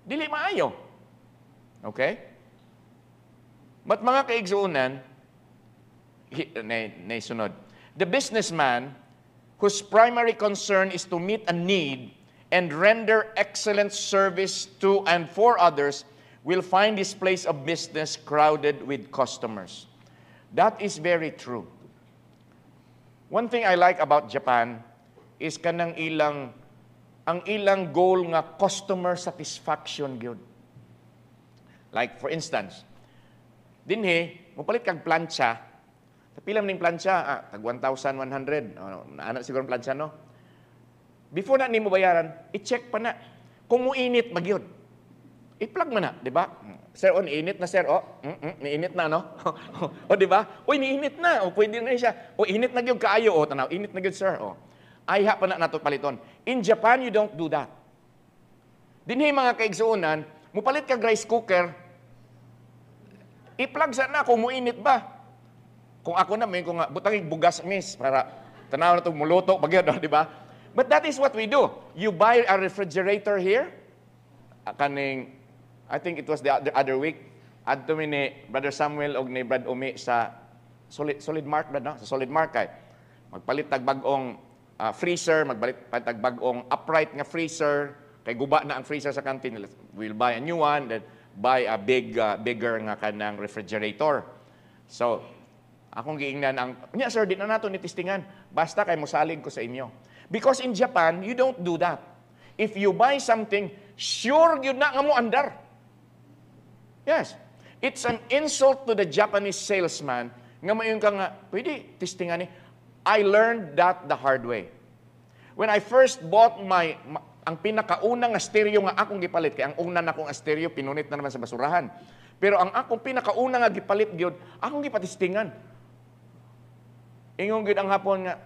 [SPEAKER 1] dili maayo. Okay? But mga kaigsuunan, sunod. The businessman whose primary concern is to meet a need and render excellent service to and for others will find his place of business crowded with customers. That is very true. One thing I like about Japan is ang ilang goal nga customer satisfaction gyud. Like for instance, dinhi mopalit kag plancha. Pila ning plancha? Tag 1,100. Naana siguro plancha no. Before na nimo bayaran, i-check pa na kung muinit magyud. I-plug mo na, di ba? Sir, niinit na sir. Niinit na, no? O, di ba? Uy, niinit na. O, pwede na siya. O, init na gyud kaayo. O, tanaw, init na gyud sir. O, ayha pa na nato paliton. In Japan, you don't do that. Dinhi mga kaigsuunan, mupalit kag rice cooker, i-plug sa na kung muinit ba. Kung ako na, may kung butang bugas miss para tanaw na ito muluto, bagyod, di ba? But that is what we do. You buy a refrigerator here, I think it was the other week, adto mi ni Brother Samuel og ni Brad Umi sa Solid Mark, no? Sa Solid Mark kay magpalit tag bag-ong freezer, magpalit tag bag-ong upright nga freezer, kay guba na ang freezer sa canteen. We'll buy a new one, then buy a bigger nga kanang refrigerator. So, akong giingnan nya sir, di na nato ni testingan. Basta kay mosalig ko sa inyo. Because in Japan, you don't do that. If you buy something, sure yun na nga mo andar. Yes. It's an insult to the Japanese salesman nga mayon ka nga, pwede testingan ni. I learned that the hard way. When I first bought ang pinakaunang stereo nga akong gipalit, kaya ang una na akong stereo, pinunit na naman sa basurahan. Pero ang akong pinakauna nga gipalit gyud, akong gipatistingan. Ingon gyud ang hapon nga,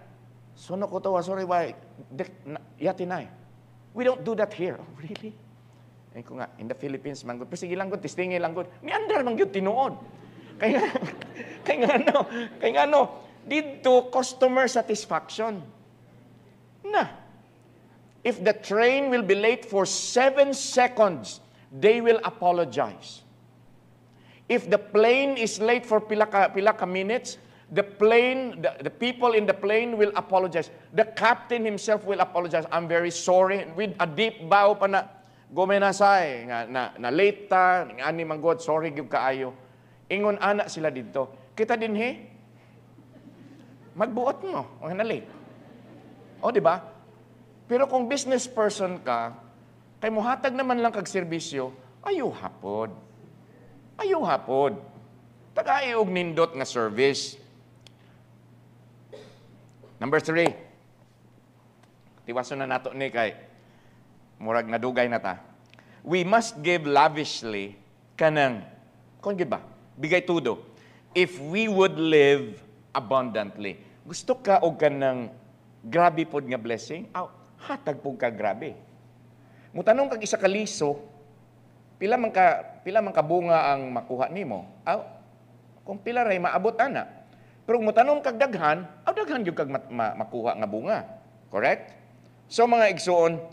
[SPEAKER 1] suno ko to, sorry, why? Yatinay. We don't do that here. Oh, really? Ay ko nga, in the Philippines, man, pero sige lang gud, testingi lang gud. Ni andar man gyud tinuod. Kaya nga no, dito customer satisfaction. Na. If the train will be late for 7 seconds, they will apologize. If the plane is late for pila ka minutes, the people in the plane will apologize. The captain himself will apologize. I'm very sorry. With a deep bow pa na, gumenasay, na late ta, ani man God, sorry gyud kaayo. Ingon ana sila dito. Kita dinhi, magbuot mo, na late. O, di ba? Pero kung business person ka, kay muhatag naman lang kag serbisyo, ayaw hapod. Ayaw hapod. Tagay og nindot nga service. Number 3. Tiwaso na nato ni kay murag nadugay na ta. We must give lavishly kanang, kung gid ba? Bigay tudo. If we would live abundantly. Gusto ka og kanang grabe pod nga blessing? Hatag pug ka grabe. Mutanong kag isa ka liso, pila man ka bunga ang makuha nimo? Kung pila ray maabot ana. Pero mutanong kag daghan, daghan gyud kag makuha nga bunga. Correct? So mga igsoon,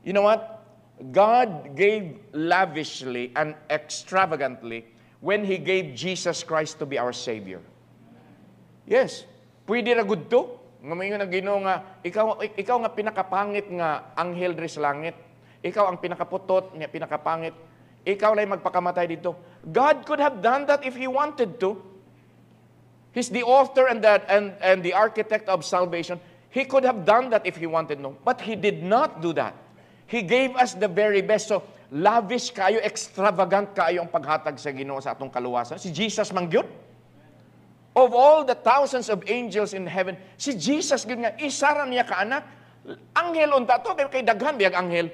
[SPEAKER 1] you know what? God gave lavishly and extravagantly when He gave Jesus Christ to be our Savior. Yes. Pwede ra gud to. Nga mayon nga Ginoo nga ikaw nga pinakapangit nga anghel diri sa langit. Ikaw ang pinakaputot nga pinakapangit. Ikaw lay magpakamatay dito. God could have done that if He wanted to. He's the author and the architect of salvation. He could have done that if He wanted to. But He did not do that. He gave us the very best. So, lavish kayo, extravagant kayo ang paghatag sa Ginoo sa atong kaluwasan. Si Jesus man gyud. Of all the thousands of angels in heaven, si Jesus gyud nga isa ra niya ka anak. Anghel unta to kay daghan biyag anghel.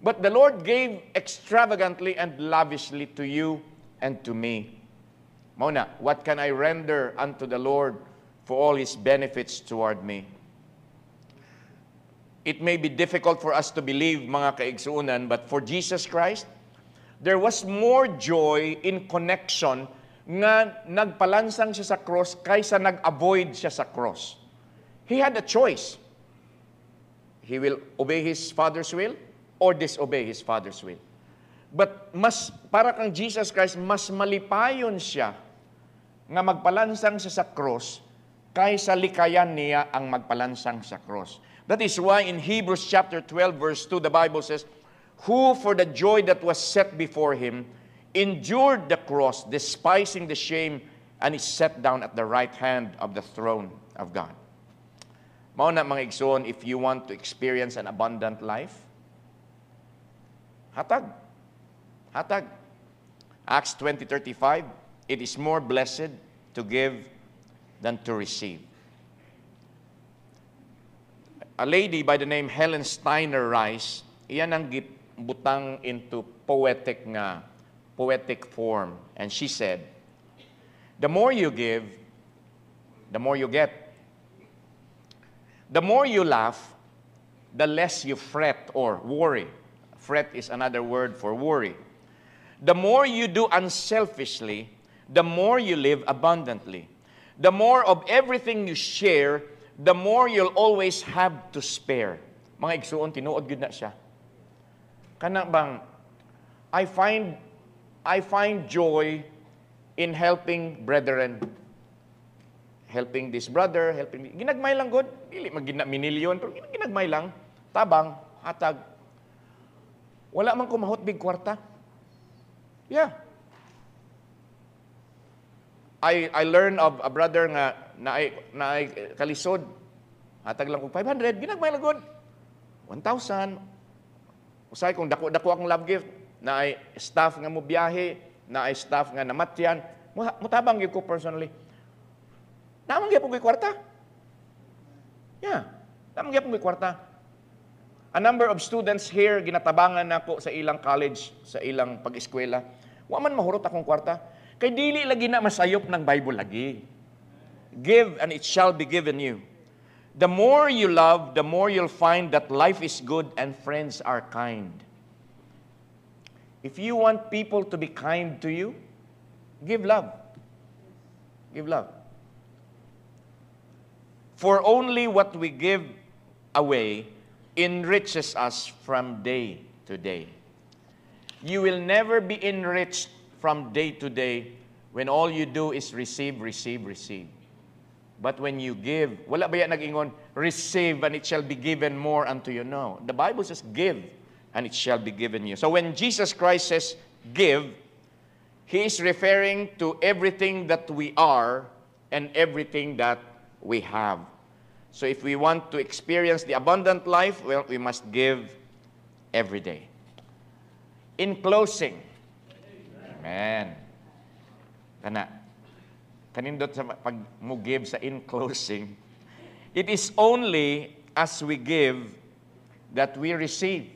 [SPEAKER 1] But the Lord gave extravagantly and lavishly to you and to me. Muna, what can I render unto the Lord for all His benefits toward me? It may be difficult for us to believe, mga kaigsuunan, but for Jesus Christ, there was more joy in connection nga nagpalansang siya sa cross kaysa nag-avoid siya sa cross. He had a choice. He will obey His Father's will or disobey His Father's will. But para kang Jesus Christ, mas malipayon siya nga magpalansang siya sa cross kaysa likayan niya ang magpalansang sa cross. That is why in Hebrews chapter 12 verse 2, the Bible says, who for the joy that was set before him endured the cross, despising the shame, and is set down at the right hand of the throne of God. Mao na mga igsoon, if you want to experience an abundant life, hatag. Hatag. Acts 20:35, it is more blessed to give than to receive. A lady by the name Helen Steiner Rice, iyan ang butang into poetic form. And she said, the more you give, the more you get. The more you laugh, the less you fret or worry. Fret is another word for worry. The more you do unselfishly, the more you live abundantly. The more of everything you share, the more you'll always have to spare. Mga igsuon, tinuod yun na siya. Kana bang, I find joy in helping brethren. Helping this brother, ginagmay lang good. Dili minilyon, pero ginagmay lang. Tabang, hatag. Wala man kumahot big kwarta. Yeah. I learned of a brother nga na ay kalisod. Hatag lang ko 500, ginagmay lang good. 1,000. Usay kung dako ang love gift, na ay staff nga mo biyahe, na ay staff nga namatyan, mutabang gyud ko personally. Namang gyud ko kwarta. Yeah. Namang gyud ko kwarta. A number of students here ginatabangan nako sa ilang college, sa ilang pag-eskwela. Wa man mahurot akong kwarta. Kay dili lagi na masayop ng Bible lagi. Give and it shall be given you. The more you love, the more you'll find that life is good and friends are kind. If you want people to be kind to you, give love. Give love. For only what we give away enriches us from day to day. You will never be enriched from day to day when all you do is receive, receive, receive. But when you give, wala ba yan nag-ingon, receive and it shall be given more unto you? No. The Bible says give and it shall be given you. So when Jesus Christ says give, He is referring to everything that we are and everything that we have. So if we want to experience the abundant life, well, we must give every day. In closing, amen. Kanindot sa pag mo give sa in closing, it is only as we give that we receive.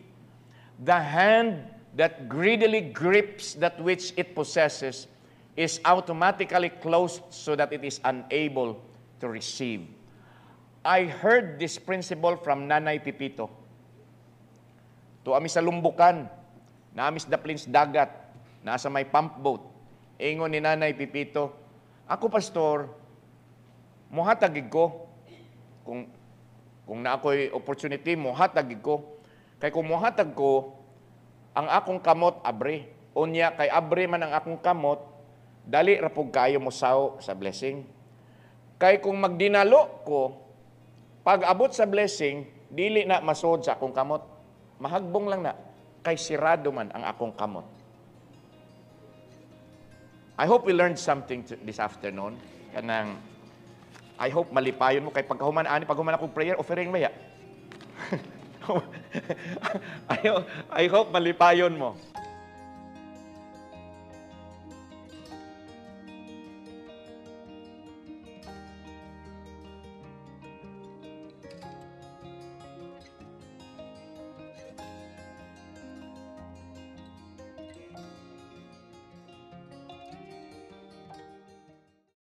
[SPEAKER 1] The hand that greedily grips that which it possesses is automatically closed so that it is unable to receive. I heard this principle from Nanay Pipito. To ami sa lumbukan, na amis daplins dagat, nasa may pump boat. Ingon ni Nanay Pipito, ako pastor, muhatagig ko. Kung na ako'y opportunity, muhatagig ko. Kay kung muhatag ko, ang akong kamot abre. Unya, kay abre man ang akong kamot, dali rapog kayo mo sa blessing. Kay kung magdinalo ko, pag abot sa blessing, dili na masod sa akong kamot. Mahagbong lang na, kay sirado man ang akong kamot. I hope we learned something this afternoon. Kanang, I hope malipayon mo. Kay pagkahuman akong prayer, offering maya. I hope malipayon mo.